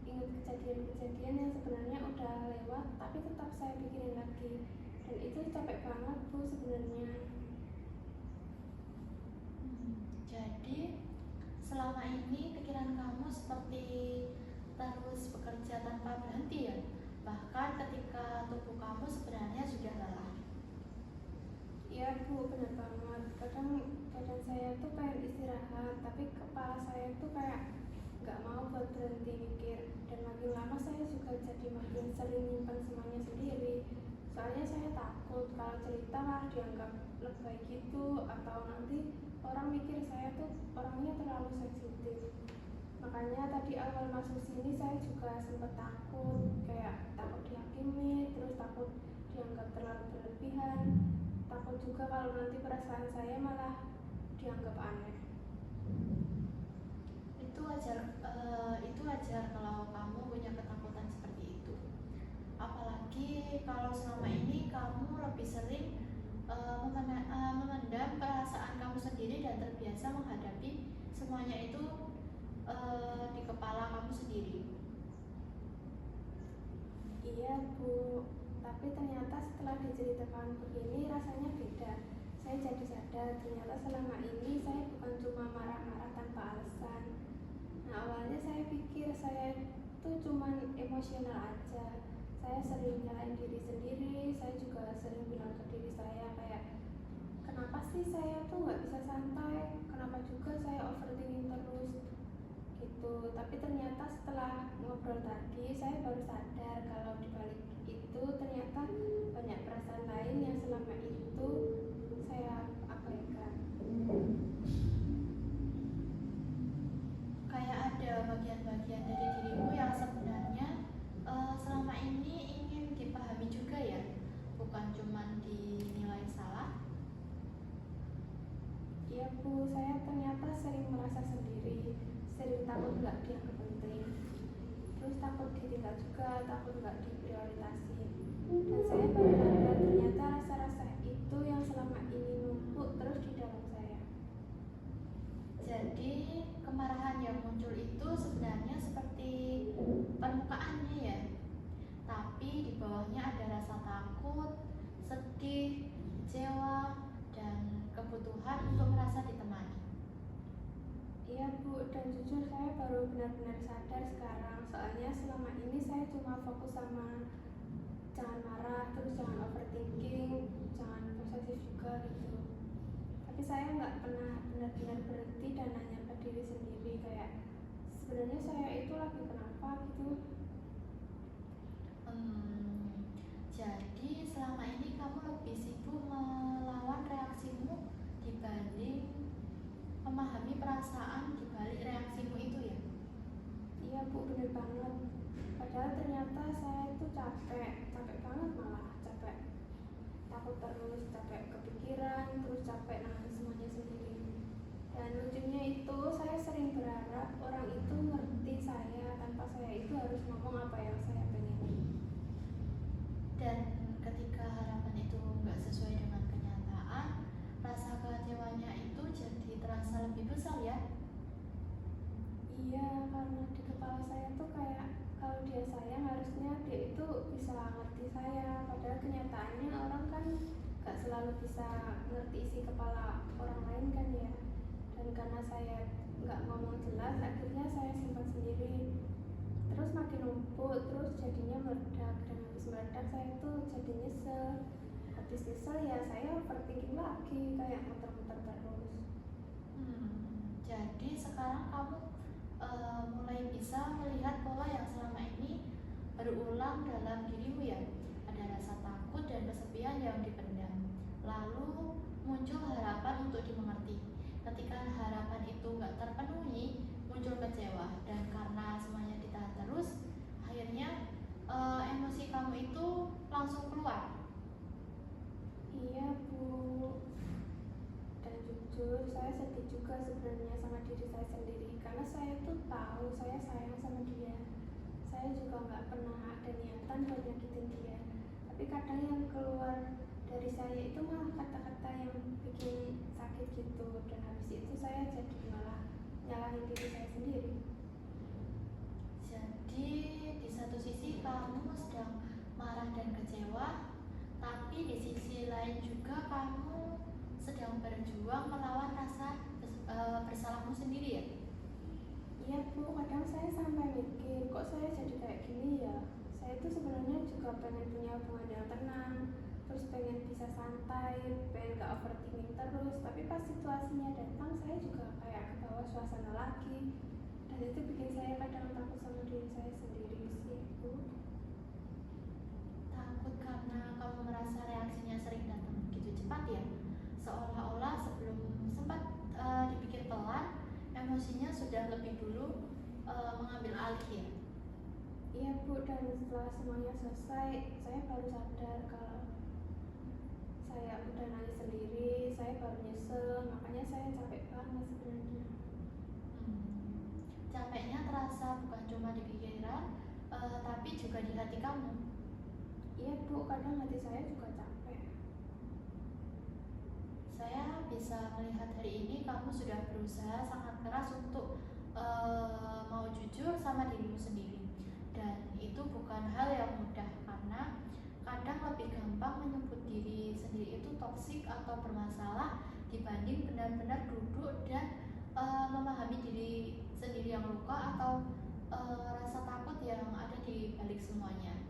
ingat kejadian-kejadian yang sebenarnya udah lewat, tapi tetap saya pikirin lagi. Dan itu capek banget Bu sebenarnya. Jadi selama ini pikiran kamu seperti terus bekerja tanpa berhenti ya, bahkan ketika tubuh kamu sebenarnya sudah lelah. Iya Bu, benar banget. Kadang badan saya tuh pengen istirahat, tapi kepala saya tuh kayak nggak mau buat berhenti mikir. Dan makin lama saya juga jadi makin sering nyimpan semuanya sendiri. Soalnya saya takut kalau cerita malah dianggap lebay gitu, atau nanti orang mikir saya tuh orangnya terlalu sensitif. Makanya tadi awal masuk sini saya juga sempat takut, kayak takut dihakimi, terus takut dianggap terlalu berlebihan, takut juga kalau nanti perasaan saya malah dianggap aneh. Itu wajar kalau kamu punya ketakutan seperti itu. Apalagi kalau selama ini kamu lebih sering memendam perasaan kamu sendiri dan terbiasa menghadapi semuanya itu di kepala kamu sendiri. Iya Bu, tapi ternyata setelah diceritakan begini rasanya beda. Saya jadi sadar ternyata selama ini saya bukan cuma marah-marah tanpa alasan. Nah awalnya saya pikir saya tuh cuma emosional aja. Saya sering nyalain diri sendiri, saya juga sering bilang ke diri saya kayak, kenapa sih saya tuh nggak bisa santai, kenapa juga saya overthinking terus gitu. Tapi ternyata setelah ngobrol tadi saya baru sadar kalau dibalik itu ternyata banyak perasaan lain yang selama itu saya abaikan. Kayak ada bagian-bagian dari dirimu yang sebenarnya selama ini ingin Bu, saya ternyata sering merasa sendiri, sering takut nggak dianggap penting, terus takut ditinggal juga, takut nggak diprioritaskan. Dan saya baru sadar ternyata rasa-rasa itu yang selama ini numpuk terus di dalam saya. Jadi kemarahan yang muncul itu sebenarnya seperti permukaannya ya, tapi di bawahnya ada rasa takut, sedih, kecewa, dan kebutuhan untuk merasa ditemani. Iya Bu, dan jujur saya baru benar-benar sadar sekarang. Soalnya selama ini saya cuma fokus sama jangan marah, terus jangan overthinking, jangan posesif juga gitu. Tapi saya nggak pernah benar-benar berhenti dan nanya ke diri sendiri kayak sebenarnya saya itu lagi kenapa gitu. Jadi selama ini kamu lebih sibuk melawan reaksimu dibanding memahami perasaan dibalik reaksimu itu ya? Iya Bu, bener banget. Padahal ternyata saya itu capek banget malah, capek takut terus, capek kepikiran, terus capek nahan semuanya sendiri. Dan lucunya itu saya sering berharap orang itu ngerti saya tanpa saya itu harus ngomong apa yang saya pengen. Dan ketika harapan itu nggak sesuai dengan kenyataan, rasa kecewanya itu jadi terasa lebih besar ya? Iya, karena di kepala saya tuh kayak kalau dia sayang harusnya dia itu bisa ngerti saya. Padahal kenyataannya orang kan gak selalu bisa ngerti isi kepala orang lain kan ya. Dan karena saya gak ngomong jelas, akhirnya saya simpan sendiri. Terus makin numpuk, terus jadinya meledak. Dan habis meledak saya tuh jadi nyesel. Habis nyesel ya saya overthinking lagi, kayak muter-muter terus. Jadi sekarang kamu mulai bisa melihat pola yang selama ini berulang dalam dirimu ya. Ada rasa takut dan kesepian yang dipendam. Lalu muncul harapan untuk dimengerti. Ketika harapan itu nggak terpenuhi, muncul kecewa. Dan karena semuanya ditahan terus, akhirnya emosi kamu itu langsung keluar. Iya Bu, dan jujur saya sedih juga sebenarnya sama diri saya sendiri karena saya tuh tahu saya sayang sama dia. Saya juga nggak pernah ada niatan buat nyakitin dia, tapi kadang yang keluar dari saya itu malah kata-kata yang bikin sakit gitu. Dan habis itu saya jadi malah nyalahin diri saya sendiri. Jadi di satu sisi kamu sedang marah dan kecewa, tapi di sisi lain juga kamu sedang berjuang melawan rasa bersalahmu sendiri ya? Iya Bu, kadang saya sampai mikir kok saya jadi kayak gini ya. Saya itu sebenarnya juga pengen punya hubungan yang tenang, terus pengen bisa santai, pengen gak overthinking terus. Tapi pas situasinya datang saya juga kayak ke bawah suasana lagi. Dan itu bikin saya kadang takut sama diri saya sendiri sih Bu. Takut karena kamu merasa reaksinya sering datang begitu cepat ya? Seolah-olah sebelum sempat dipikir pelan, emosinya sudah lebih dulu mengambil alih ya? Iya Bu, dan setelah semuanya selesai, saya baru sadar kalau saya udah nangis sendiri, saya baru nyesel, makanya saya capek banget sebenarnya. Capeknya terasa bukan cuma di pikiran, tapi juga di hati kamu. Iya Bu, kadang hati saya juga capek. Saya bisa melihat hari ini kamu sudah berusaha sangat keras untuk mau jujur sama dirimu sendiri. Dan itu bukan hal yang mudah karena kadang lebih gampang menyebut diri sendiri itu toksik atau bermasalah dibanding benar-benar duduk dan memahami diri sendiri yang luka atau rasa takut yang ada di balik semuanya.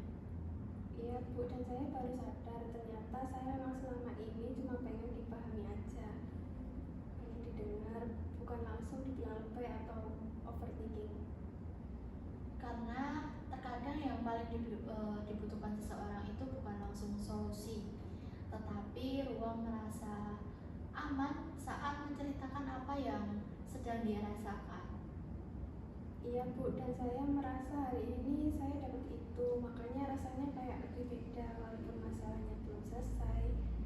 Iya Bu, dan saya baru sadar ternyata saya memang selama ini cuma pengen dipahami aja, pengen didengar, bukan langsung dibilang lebay atau overthinking. Karena terkadang yang paling dibutuhkan seseorang itu bukan langsung solusi, tetapi ruang merasa aman saat menceritakan apa yang sedang dia rasakan. Iya Bu, dan saya merasa hari ini saya dapat itu, makanya rasanya kayak lebih beda walaupun masalahnya belum selesai,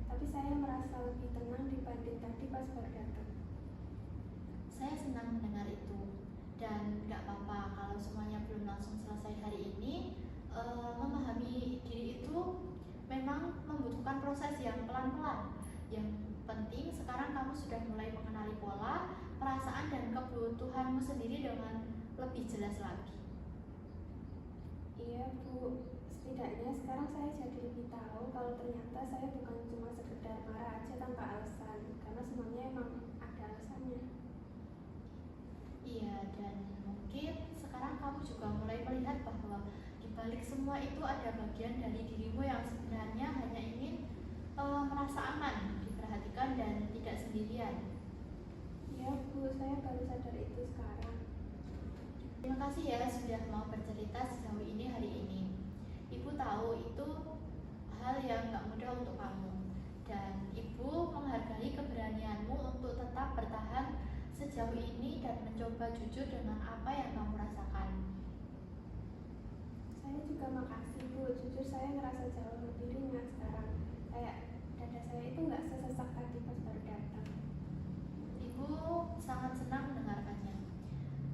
tapi saya merasa lebih tenang dibanding tadi pas baru datang. Saya senang mendengar itu. Dan nggak apa-apa kalau semuanya belum langsung selesai hari ini. Memahami diri itu memang membutuhkan proses yang pelan-pelan. Yang penting sekarang kamu sudah mulai mengenali pola, perasaan, dan kebutuhanmu sendiri dengan lebih jelas lagi. Iya Bu, setidaknya sekarang saya jadi lebih tahu kalau ternyata saya bukan cuma sekedar marah aja tanpa alasan, karena semuanya emang ada alasannya. Iya, dan mungkin sekarang kamu juga mulai melihat bahwa di balik semua itu ada bagian dari dirimu yang sebenarnya hanya ingin merasa aman, diperhatikan, dan tidak sendirian. Iya Bu, saya baru sadar itu sekarang. Terima kasih ya sudah mau bercerita sejauh ini hari ini. Ibu tahu itu hal yang gak mudah untuk kamu. Dan Ibu menghargai keberanianmu untuk tetap bertahan sejauh ini dan mencoba jujur dengan apa yang kamu rasakan. Saya juga makasih Bu, jujur saya ngerasa jauh lebih ringan sekarang. Kayak dada saya itu nggak sesesak tadi pas baru datang. Ibu sangat senang mendengarkannya.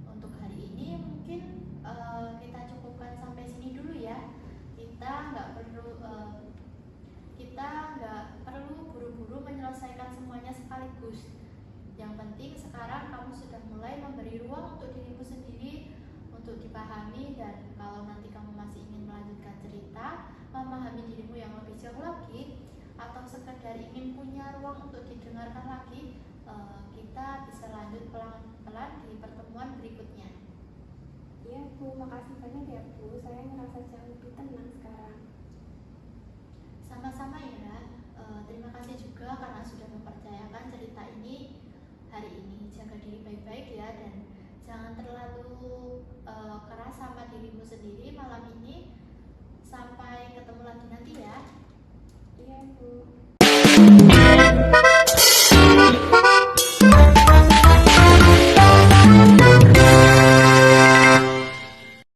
Untuk hari ini mungkin kita cukupkan sampai sini dulu ya. Kita nggak perlu buru-buru menyelesaikan semuanya sekaligus. Yang penting sekarang kamu sudah mulai memberi ruang untuk dirimu sendiri untuk dipahami, dan kalau nanti kamu masih ingin melanjutkan cerita, memahami dirimu yang lebih jauh lagi, atau sekedar ingin punya ruang untuk didengarkan lagi, kita bisa lanjut pelan-pelan di pertemuan berikutnya. Iya Bu, makasih banyak ya Bu, saya ngerasa jauh lebih tenang sekarang. Sama-sama ya. Terima kasih juga karena sudah mempercayakan cerita ini hari ini. Jaga diri baik-baik ya, dan jangan terlalu keras sama dirimu sendiri malam ini. Sampai ketemu lagi nanti ya. Iya Bu.